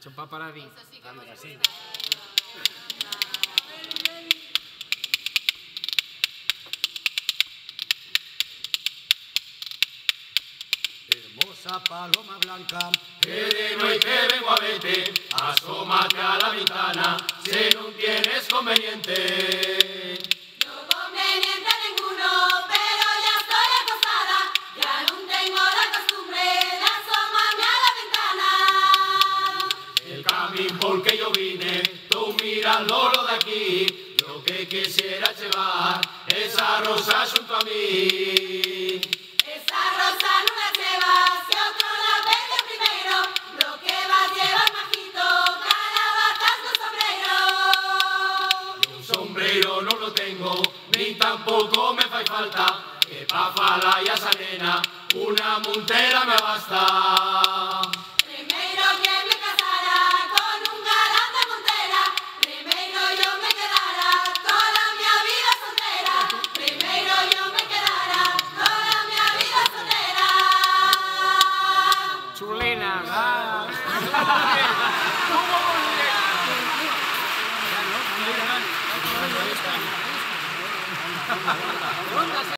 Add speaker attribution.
Speaker 1: Hecho pa' paradín.
Speaker 2: Eso sí que
Speaker 1: Vamos,
Speaker 2: me
Speaker 1: así.
Speaker 2: gusta.
Speaker 3: Hermosa paloma blanca,
Speaker 4: Que de noche vengo a verte, asómate a la ventana, si no tienes conveniente.
Speaker 2: No conveniente ninguno, pero ya estoy acostada, ya no tengo la costumbre de asomarme a la ventana.
Speaker 4: El camino por que yo vine, tú mirándolo de aquí, lo que quisiera llevar, esa rosa junto a mí.
Speaker 2: Esa rosa no la llevas, si otro la vende primero, lo que va a llevar majito, calabazas no sombrero.
Speaker 4: Un sombrero no lo tengo, ni tampoco me hace falta, que pa' falar y a esa nena, una montera me basta.